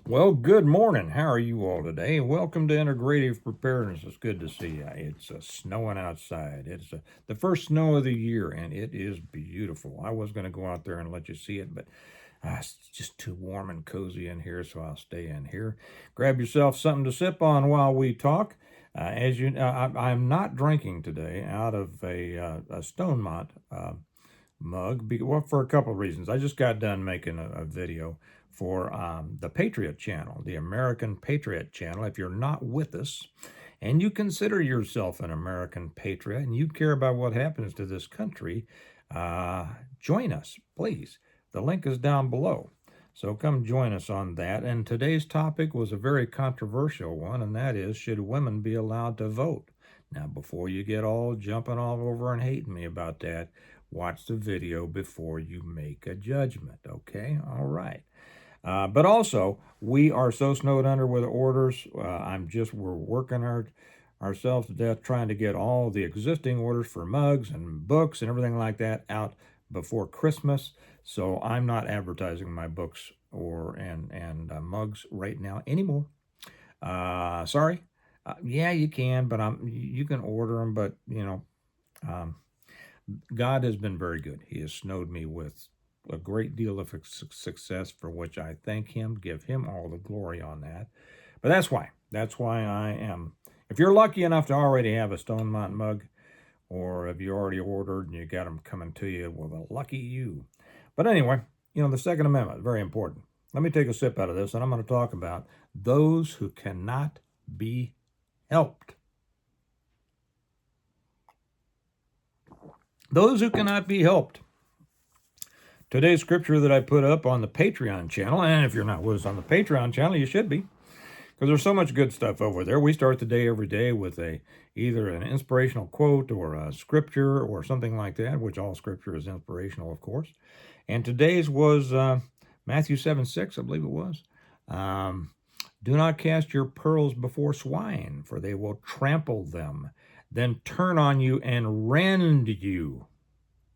Well, good morning. How are you all today? Welcome to Integrative Preparedness. It's good to see you. It's snowing outside. It's the first snow of the year, and it is beautiful. I was going to go out there and let you see it, but it's just too warm and cozy in here, so I'll stay in here. Grab yourself something to sip on while we talk. As you know, I'm not drinking today out of a Stonemont mug, well, for a couple of reasons. I just got done making a video for the Patriot Channel, the American Patriot Channel. If you're not with us and you consider yourself an American patriot and you care about what happens to this country, join us, please. The link is down below. So come join us on that. And today's topic was a very controversial one, and that is, should women be allowed to vote? Now, before you get all jumping all over and hating me about that, watch the video before you make a judgment, okay? All right. But also, we are so snowed under with orders. We're working ourselves to death trying to get all the existing orders for mugs and books and everything like that out before Christmas. So I'm not advertising my books and mugs right now anymore. Sorry. Yeah, you can, but you can order them. But God has been very good. He has snowed me with a great deal of success, for which I thank him, give him all the glory on that. But that's why I am. If you're lucky enough to already have a Stone Mountain mug, or if you already ordered and you got them coming to you, well, lucky you. But anyway, the Second Amendment, very important. Let me take a sip out of this, and I'm going to talk about those who cannot be helped. Those who cannot be helped. Today's scripture that I put up on the Patreon channel, and if you're not with us on the Patreon channel, you should be, because there's so much good stuff over there. We start the day every day with either an inspirational quote or a scripture or something like that, which all scripture is inspirational, of course. And today's was Matthew 7:6, I believe it was. Do not cast your pearls before swine, for they will trample them, then turn on you and rend you.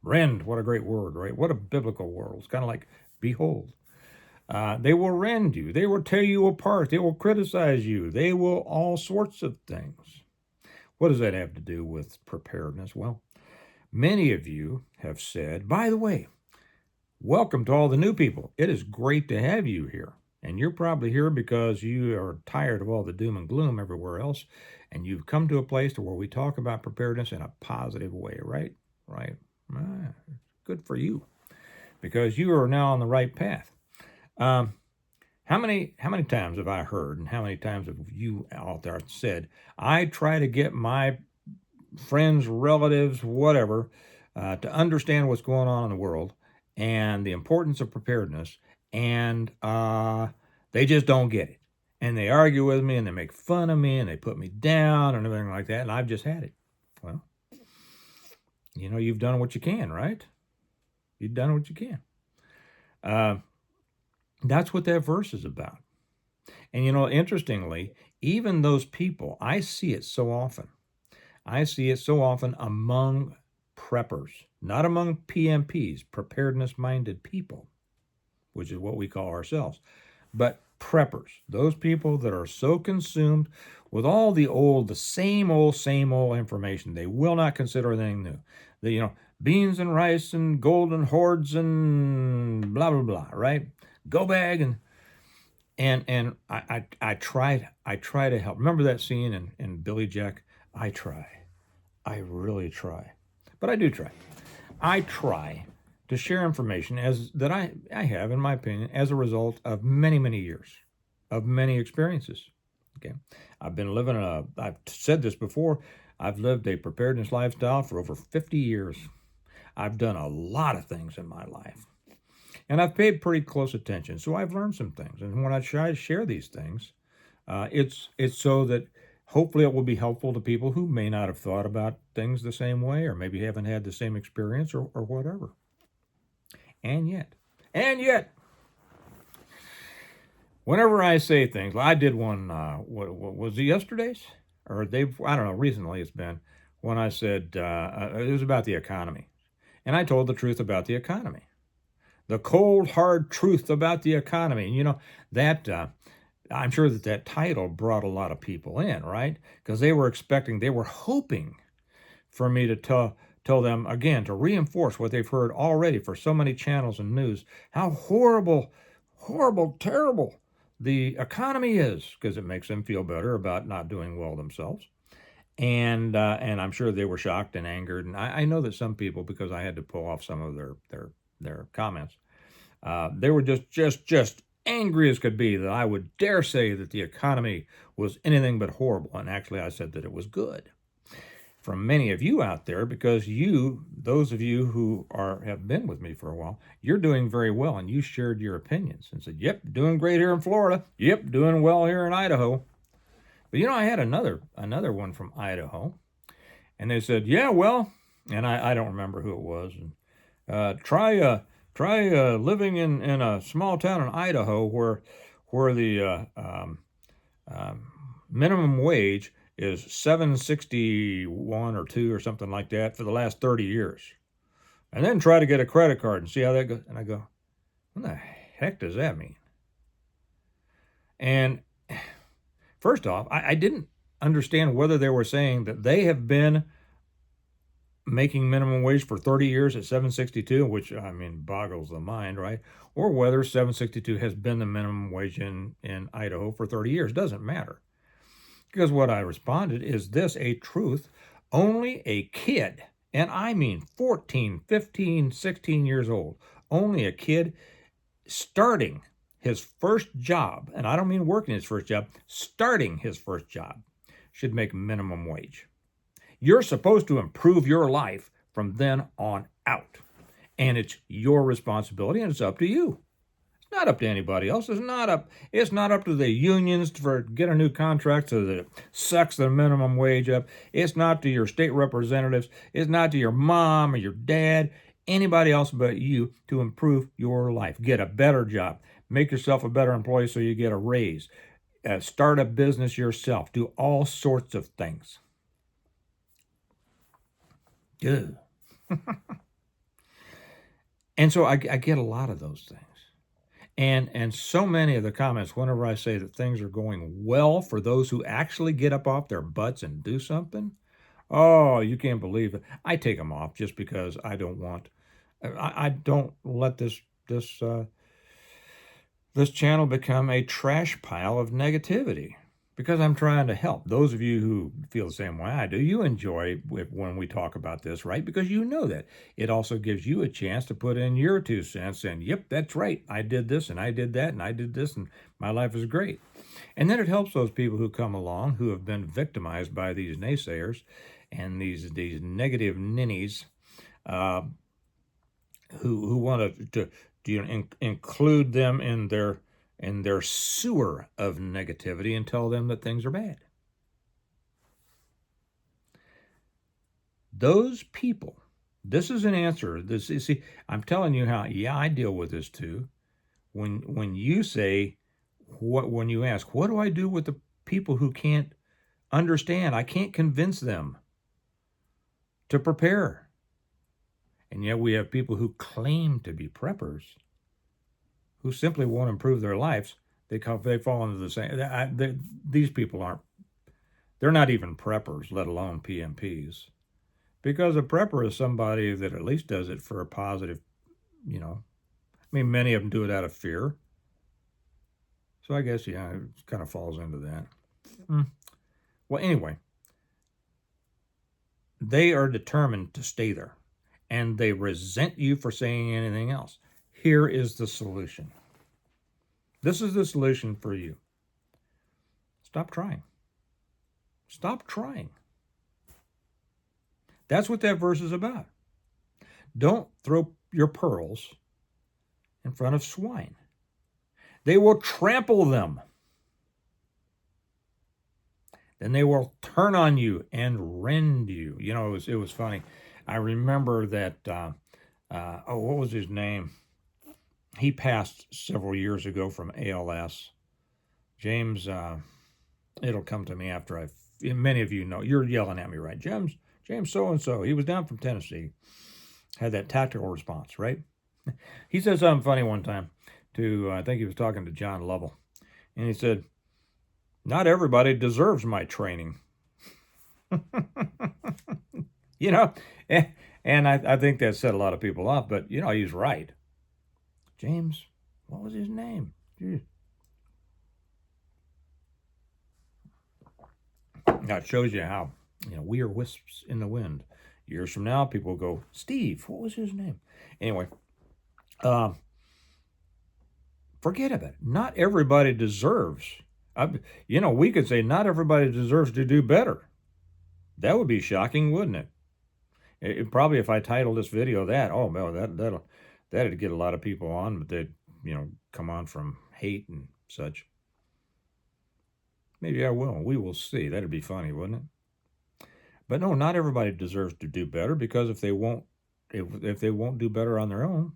Rend, what a great word, right? What a biblical word. It's kind of like behold. They will rend you. They will tear you apart. They will criticize you. They will all sorts of things. What does that have to do with preparedness? Well, many of you have said, by the way, welcome to all the new people. It is great to have you here. And you're probably here because you are tired of all the doom and gloom everywhere else. And you've come to a place to where we talk about preparedness in a positive way, right? Right. Good for you, because you are now on the right path. How many times have I heard, and how many times have you out there said, I try to get my friends, relatives, whatever, to understand what's going on in the world and the importance of preparedness, and they just don't get it. And they argue with me, and they make fun of me, and they put me down, and everything like that, and I've just had it. Well, you've done what you can, right? You've done what you can. That's what that verse is about. And, interestingly, even those people, I see it so often. I see it so often among preppers, not among PMPs, preparedness-minded people, which is what we call ourselves, but preppers, those people that are so consumed with all the same old information. They will not consider anything new. Beans and rice and golden hordes and blah, blah, blah, right? Go bag. And I try to help. Remember that scene in Billy Jack? I try. I really try. But I do try. I try to share information that I have, in my opinion, as a result of many, many years, of many experiences. Okay, I've said this before, I've lived a preparedness lifestyle for over 50 years. I've done a lot of things in my life, and I've paid pretty close attention, so I've learned some things. And when I try to share these things, it's so that hopefully it will be helpful to people who may not have thought about things the same way, or maybe haven't had the same experience, or whatever. And yet, whenever I say things, I did one, what was it, yesterday's? Or I don't know, recently it's been, when I said, it was about the economy. And I told the truth about the economy. The cold, hard truth about the economy. And that I'm sure that title brought a lot of people in, right? Because they were hoping for me to tell them again, to reinforce what they've heard already for so many channels and news, how horrible, terrible the economy is, because it makes them feel better about not doing well themselves. And I'm sure they were shocked and angered. And I know that some people, because I had to pull off some of their comments, they were just angry as could be that I would dare say that the economy was anything but horrible. And actually, I said that it was good. From many of you out there, because those of you who have been with me for a while, you're doing very well, and you shared your opinions and said, "Yep, doing great here in Florida. Yep, doing well here in Idaho." But I had another one from Idaho, and they said, "Yeah, well," and I don't remember who it was. And try living in a small town in Idaho where the minimum wage is $7.61 or $2 or something like that for the last 30 years. And then try to get a credit card and see how that goes." And I go, what the heck does that mean? And first off, I didn't understand whether they were saying that they have been making minimum wage for 30 years at $7.62, which, I mean, boggles the mind, right? Or whether $7.62 has been the minimum wage in Idaho for 30 years. Doesn't matter. Because what I responded is this: a truth only a kid, and I mean 14, 15, 16 years old, only a kid starting his first job, and I don't mean working his first job, starting his first job, should make minimum wage. You're supposed to improve your life from then on out, and it's your responsibility, and it's up to you. It's not up to anybody else. It's not up to the unions to get a new contract so that it sucks the minimum wage up. It's not to your state representatives. It's not to your mom or your dad, anybody else but you, to improve your life. Get a better job. Make yourself a better employee so you get a raise. Start a business yourself. Do all sorts of things. Good. And so I get a lot of those things. And so many of the comments, whenever I say that things are going well for those who actually get up off their butts and do something, oh, you can't believe it. I take them off just because I don't let this channel become a trash pile of negativity, because I'm trying to help. Those of you who feel the same way I do, you enjoy when we talk about this, right? Because you know that. It also gives you a chance to put in your 2 cents and, yep, that's right. I did this and I did that and I did this and my life is great. And then it helps those people who come along who have been victimized by these naysayers and these negative ninnies who want to include them in their sewer of negativity and tell them that things are bad. Those people, this is an answer. See, I'm telling you how, I deal with this too. When you say, when you ask, what do I do with the people who can't understand? I can't convince them to prepare. And yet we have people who claim to be preppers who simply won't improve their lives. They fall into the same. These people they're not even preppers, let alone PMPs. Because a prepper is somebody that at least does it for a positive, I mean, many of them do it out of fear. So I guess, it kind of falls into that. Well, anyway, they are determined to stay there, and they resent you for saying anything else. Here is the solution. This is the solution for you. Stop trying. Stop trying. That's what that verse is about. Don't throw your pearls in front of swine. They will trample them. Then they will turn on you and rend you. It was funny. I remember that, what was his name? He passed several years ago from ALS. James, it'll come to me after many of you know. You're yelling at me, right? James so-and-so. He was down from Tennessee. Had that tactical response, right? He said something funny one time I think he was talking to John Lovell. And he said, Not everybody deserves my training. You know, and I think that set a lot of people off, but, he's right. James, what was his name? Jeez. That shows you how, we are wisps in the wind. Years from now, people go, Steve, what was his name? Anyway, forget about it. Not everybody deserves. We could say not everybody deserves to do better. That would be shocking, wouldn't it? Probably if I titled this video that, oh, no, that'd get a lot of people on, but they'd, come on from hate and such. Maybe I will. We will see. That'd be funny, wouldn't it? But no, not everybody deserves to do better, because if they won't do better on their own,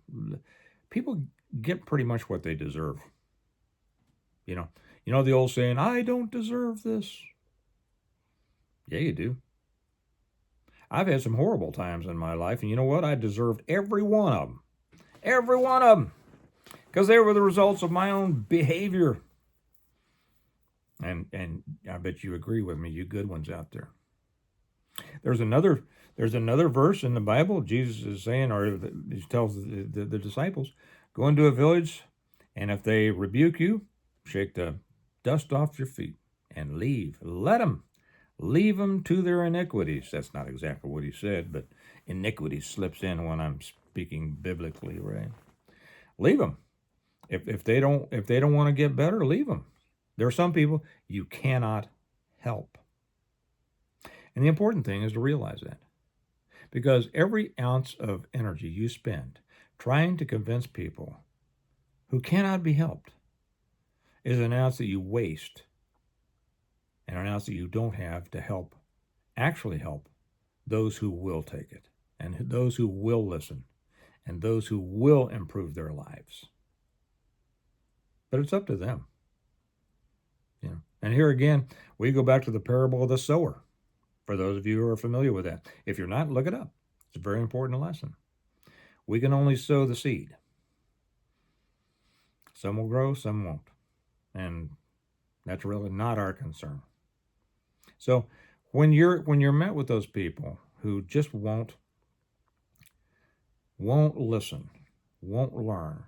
people get pretty much what they deserve. You know the old saying, I don't deserve this. Yeah, you do. I've had some horrible times in my life, and you know what? I deserved every one of them. Every one of them. Because they were the results of my own behavior. And I bet you agree with me, you good ones out there. There's another verse in the Bible. Jesus is saying, or he tells the disciples, go into a village, and if they rebuke you, shake the dust off your feet and leave. Let them. Leave them to their iniquities. That's not exactly what he said, but iniquity slips in when I'm speaking biblically, right? Leave them. If they don't want to get better, leave them. There are some people you cannot help. And the important thing is to realize that. Because every ounce of energy you spend trying to convince people who cannot be helped is an ounce that you waste, and an ounce that you don't have to actually help those who will take it, and those who will listen, and those who will improve their lives. But it's up to them. And here again, we go back to the parable of the sower. For those of you who are familiar with that. If you're not, look it up. It's a very important lesson. We can only sow the seed. Some will grow, some won't. And that's really not our concern. So when you're met with those people who just won't listen, won't learn,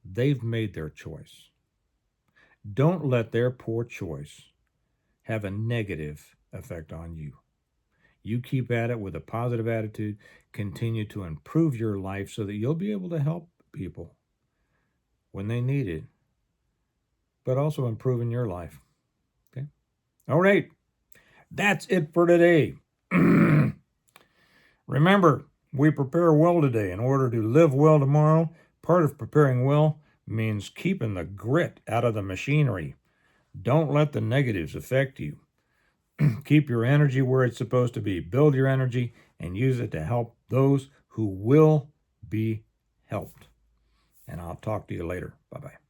they've made their choice. Don't let their poor choice have a negative effect on you. You keep at it with a positive attitude, continue to improve your life so that you'll be able to help people when they need it, but also improving your life. Okay? All right. That's it for today. Remember, we prepare well today in order to live well tomorrow. Part of preparing well means keeping the grit out of the machinery. Don't let the negatives affect you. Keep your energy where it's supposed to be. Build your energy and use it to help those who will be helped. And I'll talk to you later. Bye-bye.